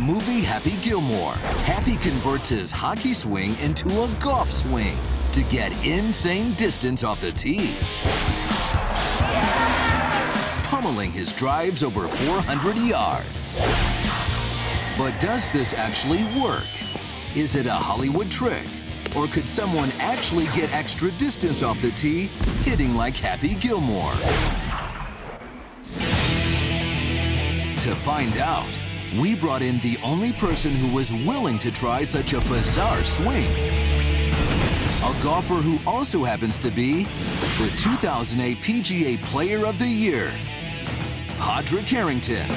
movie Happy Gilmore, Happy converts his hockey swing into a golf swing to get insane distance off the tee, pummeling his drives over 400 yards. But does this actually work? Is it a Hollywood trick? Or could someone actually get extra distance off the tee hitting like Happy Gilmore? To find out, we brought in the only person who was willing to try such a bizarre swing. A golfer who also happens to be the 2008 PGA Player of the Year, Padraig Harrington.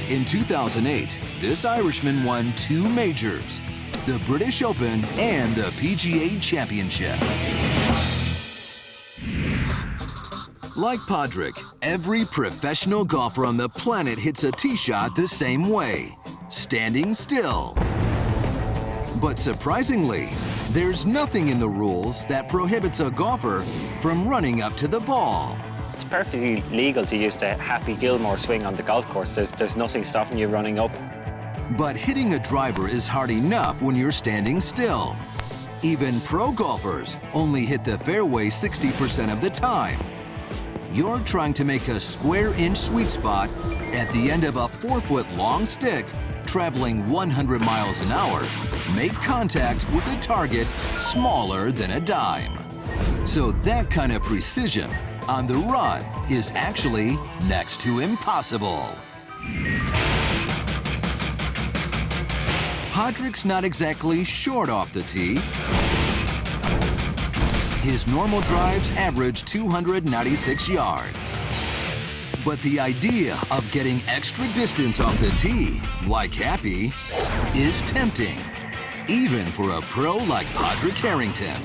In 2008, this Irishman won 2 majors, the British Open and the PGA Championship. Like Padraig, every professional golfer on the planet hits a tee shot the same way, standing still. But surprisingly, there's nothing in the rules that prohibits a golfer from running up to the ball. It's perfectly legal to use the Happy Gilmore swing on the golf course. There's nothing stopping you running up. But hitting a driver is hard enough when you're standing still. Even pro golfers only hit the fairway 60% of the time. You're trying to make a square-inch sweet spot at the end of a 4-foot-long stick, traveling 100 miles an hour, make contact with a target smaller than a dime. So that kind of precision on the run is actually next to impossible. Padraig's not exactly short off the tee. His normal drives average 296 yards. But the idea of getting extra distance off the tee, like Happy, is tempting, even for a pro like Padraig Harrington.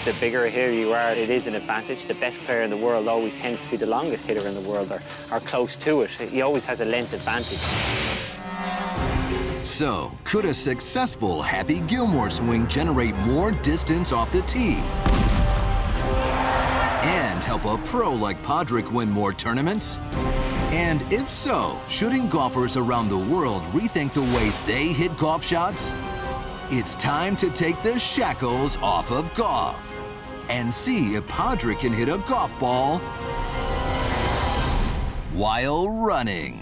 The bigger a hitter you are, it is an advantage. The best player in the world always tends to be the longest hitter in the world, or close to it. He always has a length advantage. So, could a successful Happy Gilmore swing generate more distance off the tee? And help a pro like Padraig win more tournaments? And if so, shouldn't golfers around the world rethink the way they hit golf shots? It's time to take the shackles off of golf and see if Padraig can hit a golf ball while running.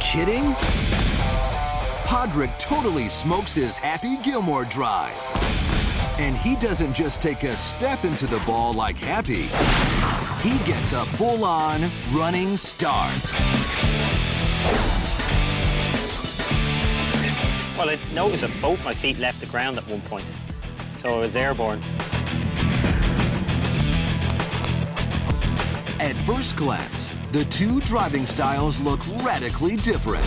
Kidding? Padraig totally smokes his Happy Gilmore drive. And he doesn't just take a step into the ball like Happy. He gets a full-on running start. Well, I noticed that both my feet left the ground at one point, so I was airborne. At first glance, the two driving styles look radically different.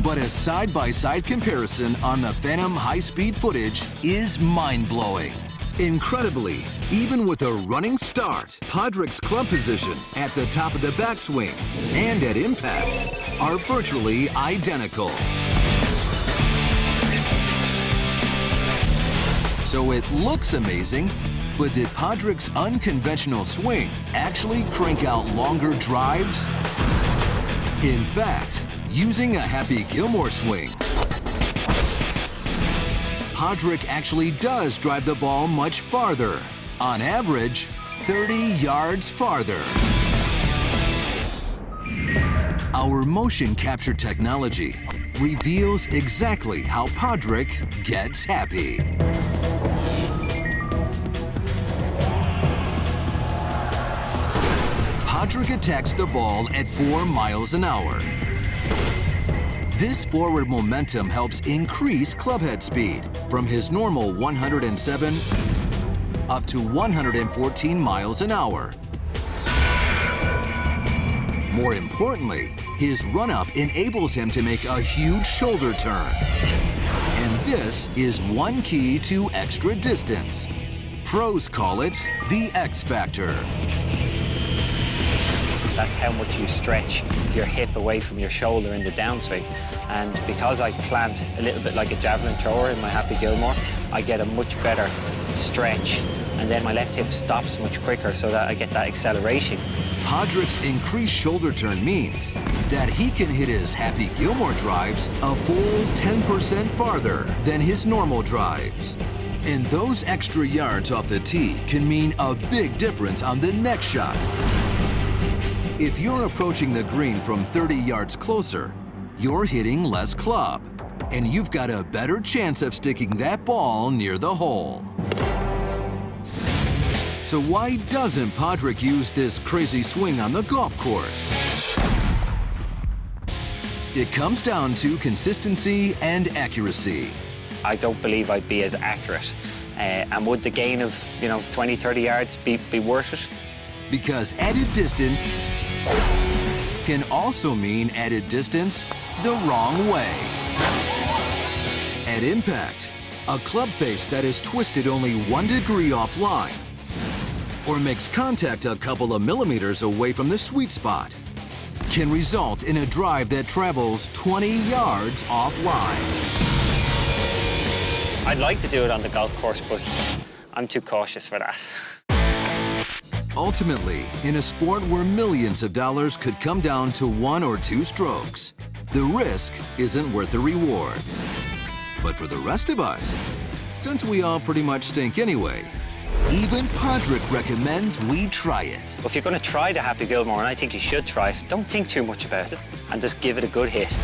But a side-by-side comparison on the Phantom high-speed footage is mind-blowing. Incredibly, even with a running start, Padraig's club position at the top of the backswing and at impact are virtually identical. So it looks amazing, but did Padraig's unconventional swing actually crank out longer drives? In fact, using a Happy Gilmore swing, Padraig actually does drive the ball much farther, on average, 30 yards farther. Our motion capture technology reveals exactly how Padraig gets happy. Padraig attacks the ball at 4 miles an hour. This forward momentum helps increase clubhead speed from his normal 107 up to 114 miles an hour. More importantly, his run-up enables him to make a huge shoulder turn. And this is one key to extra distance. Pros call it the X factor. That's how much you stretch your hip away from your shoulder in the downswing. And because I plant a little bit like a javelin thrower in my Happy Gilmore, I get a much better stretch. And then my left hip stops much quicker so that I get that acceleration. Padraig's increased shoulder turn means that he can hit his Happy Gilmore drives a full 10% farther than his normal drives. And those extra yards off the tee can mean a big difference on the next shot. If you're approaching the green from 30 yards closer, you're hitting less club, and you've got a better chance of sticking that ball near the hole. So why doesn't Padraig use this crazy swing on the golf course? It comes down to consistency and accuracy. I don't believe I'd be as accurate. And would the gain of, 20, 30 yards be worth it? Because added distance can also mean added distance the wrong way. At impact, a club face that is twisted only 1 degree offline or makes contact a couple of millimeters away from the sweet spot can result in a drive that travels 20 yards offline. I'd like to do it on the golf course, but I'm too cautious for that. Ultimately, in a sport where millions of dollars could come down to 1 or 2 strokes, the risk isn't worth the reward. But for the rest of us, since we all pretty much stink anyway, even Padraig recommends we try it. If you're going to try the Happy Gilmore, and I think you should try it, don't think too much about it and just give it a good hit.